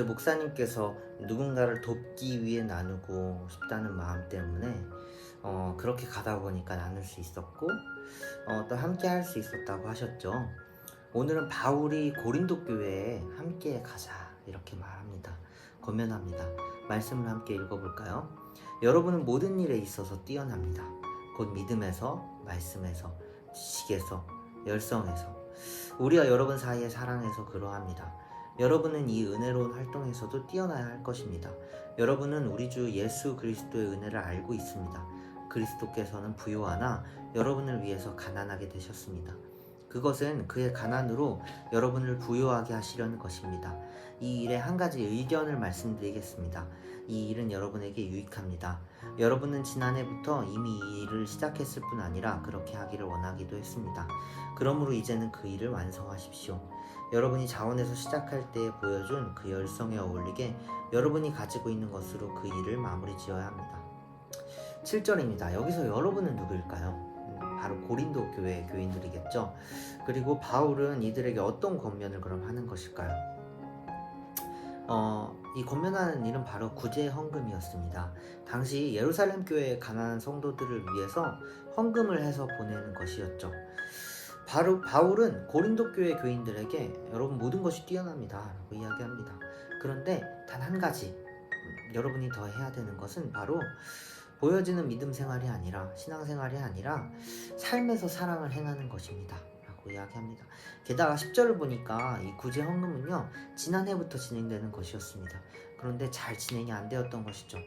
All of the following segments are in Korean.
어제 목사님께서 누군가를 돕기 위해 나누고 싶다는 마음 때문에 그렇게 가다 보니까 나눌 수 있었고 또 함께 할 수 있었다고 하셨죠. 오늘은 바울이 고린도 교회에 함께 가자 이렇게 말합니다. 권면합니다. 말씀을 함께 읽어볼까요? 여러분은 모든 일에 있어서 뛰어납니다. 곧 믿음에서, 말씀에서, 지식에서, 열성에서, 우리와 여러분 사이의 사랑에서 그러합니다. 여러분은 이 은혜로운 활동에서도 뛰어나야 할 것입니다. 여러분은 우리 주 예수 그리스도의 은혜를 알고 있습니다. 그리스도께서는 부요하나 여러분을 위해서 가난하게 되셨습니다. 그것은 그의 가난으로 여러분을 부요하게 하시려는 것입니다. 이 일에 한 가지 의견을 말씀드리겠습니다. 이 일은 여러분에게 유익합니다. 여러분은 지난해부터 이미 이 일을 시작했을 뿐 아니라 그렇게 하기를 원하기도 했습니다. 그러므로 이제는 그 일을 완성하십시오. 여러분이 자원에서 시작할 때에 보여준 그 열성에 어울리게 여러분이 가지고 있는 것으로 그 일을 마무리 지어야 합니다. 7절입니다. 여기서 여러분은 누구일까요? 바로 고린도 교회의 교인들이겠죠. 그리고 바울은 이들에게 어떤 권면을 그럼 하는 것일까요? 이 권면하는 일은 바로 구제 헌금이었습니다. 당시 예루살렘 교회의 가난한 성도들을 위해서 헌금을 해서 보내는 것이었죠. 바로 바울은 고린도 교회 교인들에게 여러분 모든 것이 뛰어납니다 라고 이야기합니다. 그런데 단 한 가지 여러분이 더 해야 되는 것은 바로 보여지는 믿음 생활이 아니라 신앙생활이 아니라 삶에서 사랑을 행하는 것입니다 라고 이야기합니다. 게다가 10절을 보니까 이 구제 헌금은요 지난해부터 진행되는 것이었습니다. 그런데 잘 진행이 안 되었던 것이죠.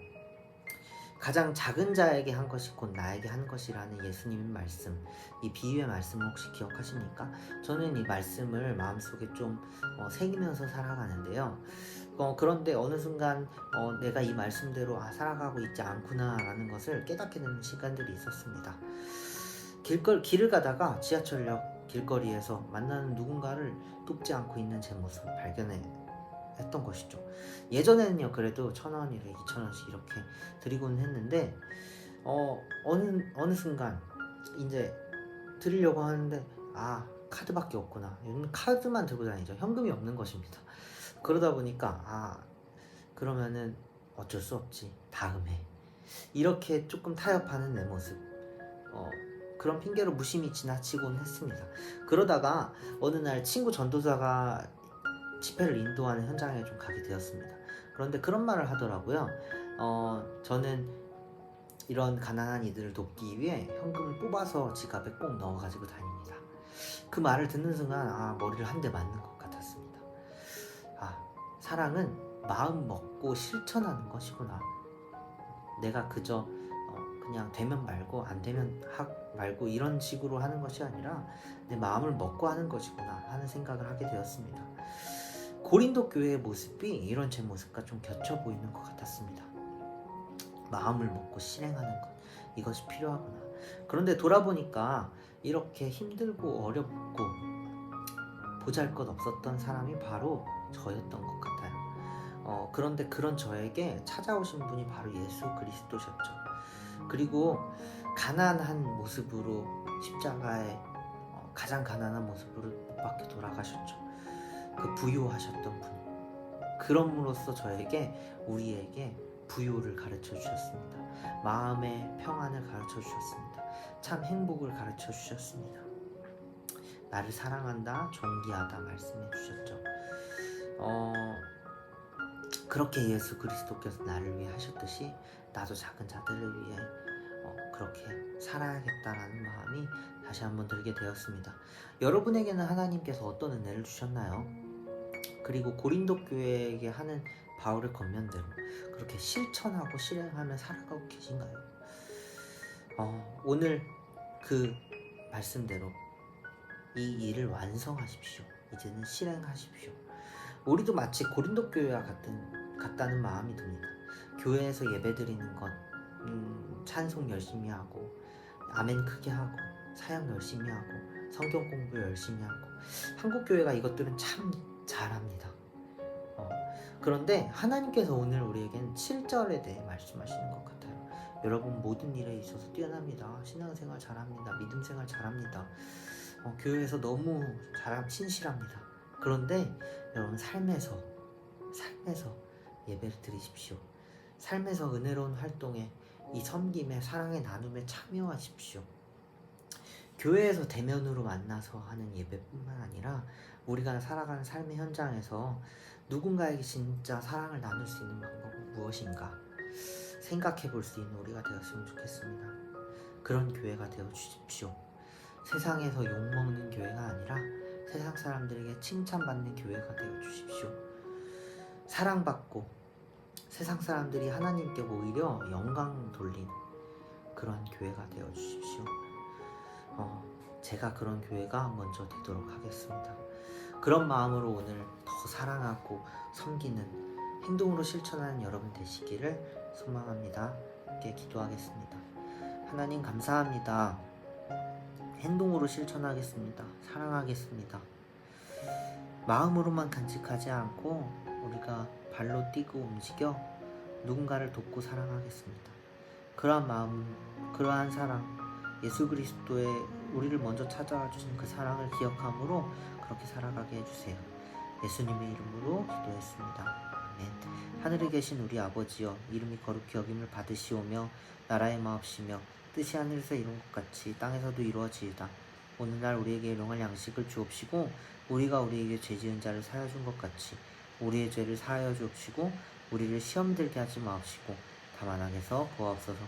가장 작은 자에게 한 것이 곧 나에게 한 것이라는 예수님의 말씀, 이 비유의 말씀을 혹시 기억하십니까? 저는 이 말씀을 마음속에 좀 새기면서 살아가는데요. 그런데 어느 순간 내가 이 말씀대로 살아가고 있지 않구나 라는 것을 깨닫게 되는 시간들이 있었습니다. 길을 가다가 지하철역 길거리에서 만나는 누군가를 돕지 않고 있는 제 모습을 발견했던 것이죠. 예전에는요 그래도 1,000원이래 2,000원씩 이렇게 드리고는 했는데 어느 순간 이제 드리려고 하는데 카드밖에 없구나. 요즘 카드만 들고 다니죠. 현금이 없는 것입니다. 그러다 보니까 그러면은 어쩔 수 없지 다음에 이렇게 조금 타협하는 내 모습 그런 핑계로 무심히 지나치곤 했습니다. 그러다가 어느 날 친구 전도사가 집회를 인도하는 현장에 좀 가게 되었습니다. 그런데 그런 말을 하더라고요. 저는 이런 가난한 이들을 돕기 위해 현금을 뽑아서 지갑에 꼭 넣어가지고 다닙니다. 그 말을 듣는 순간 머리를 한 대 맞는 것 같았습니다. 사랑은 마음 먹고 실천하는 것이구나. 내가 그저 그냥 되면 말고 안 되면 말고 이런 식으로 하는 것이 아니라 내 마음을 먹고 하는 것이구나 하는 생각을 하게 되었습니다. 고린도 교회의 모습이 이런 제 모습과 좀 겹쳐 보이는 것 같았습니다. 마음을 먹고 실행하는 것, 이것이 필요하구나. 그런데 돌아보니까 이렇게 힘들고 어렵고 보잘것없었던 사람이 바로 저였던 것 같아요. 그런데 그런 저에게 찾아오신 분이 바로 예수 그리스도셨죠. 그리고 가난한 모습으로 십자가에 가장 가난한 모습으로 못 박혀 돌아가셨죠. 그 부요하셨던 분, 그럼으로써 우리에게 부요를 가르쳐 주셨습니다. 마음의 평안을 가르쳐 주셨습니다. 참 행복을 가르쳐 주셨습니다. 나를 사랑한다, 존귀하다 말씀해 주셨죠. 그렇게 예수 그리스도께서 나를 위해 하셨듯이 나도 작은 자들을 위해 그렇게 살아야겠다라는 마음이 다시 한번 들게 되었습니다. 여러분에게는 하나님께서 어떤 은혜를 주셨나요? 그리고 고린도 교회에게 하는 바울의 권면대로 그렇게 실천하고 실행하며 살아가고 계신가요? 오늘 그 말씀대로 이 일을 완성하십시오. 이제는 실행하십시오. 우리도 마치 고린도 교회와 같다는 마음이 듭니다. 교회에서 예배드리는 것, 찬송 열심히 하고 아멘 크게 하고 사역 열심히 하고 성경 공부 열심히 하고 한국 교회가 이것들은 참 잘합니다. 그런데 하나님께서 오늘 우리에겐 7절에 대해 말씀하시는 것 같아요. 여러분 모든 일에 있어서 뛰어납니다. 신앙생활 잘합니다. 믿음생활 잘합니다. 교회에서 너무 신실합니다. 그런데 여러분 삶에서 삶에서 예배를 드리십시오. 삶에서 은혜로운 활동에 이 섬김에 사랑의 나눔에 참여하십시오. 교회에서 대면으로 만나서 하는 예배뿐만 아니라 우리가 살아가는 삶의 현장에서 누군가에게 진짜 사랑을 나눌 수 있는 방법은 무엇인가 생각해 볼 수 있는 우리가 되었으면 좋겠습니다. 그런 교회가 되어 주십시오. 세상에서 욕먹는 교회가 아니라 세상 사람들에게 칭찬받는 교회가 되어 주십시오. 사랑받고 세상 사람들이 하나님께 오히려 영광 돌리는 그런 교회가 되어 주십시오. 제가 그런 교회가 먼저 되도록 하겠습니다. 그런 마음으로 오늘 더 사랑하고 섬기는 행동으로 실천하는 여러분 되시기를 소망합니다. 함께 기도하겠습니다. 하나님 감사합니다. 행동으로 실천하겠습니다. 사랑하겠습니다. 마음으로만 간직하지 않고 우리가 발로 뛰고 움직여 누군가를 돕고 사랑하겠습니다. 그러한 마음, 그러한 사랑, 예수 그리스도의 우리를 먼저 찾아와 주신 그 사랑을 기억함으로 그렇게 살아가게 해주세요. 예수님의 이름으로 기도했습니다. 아멘. 하늘에 계신 우리 아버지여, 이름이 거룩히 여김을 받으시오며 나라의 마옵시며 뜻이 하늘에서 이룬 것 같이 땅에서도 이루어지이다. 오늘날 우리에게 일용할 양식을 주옵시고 우리가 우리에게 죄지은 자를 사하여 준 것 같이 우리의 죄를 사하여 주옵시고 우리를 시험 들게 하지 마옵시고 다만 악에서 구하옵소서.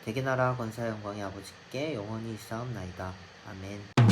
대개 나라와 권세와 영광이 아버지께 영원히 있사옵나이다. 아멘.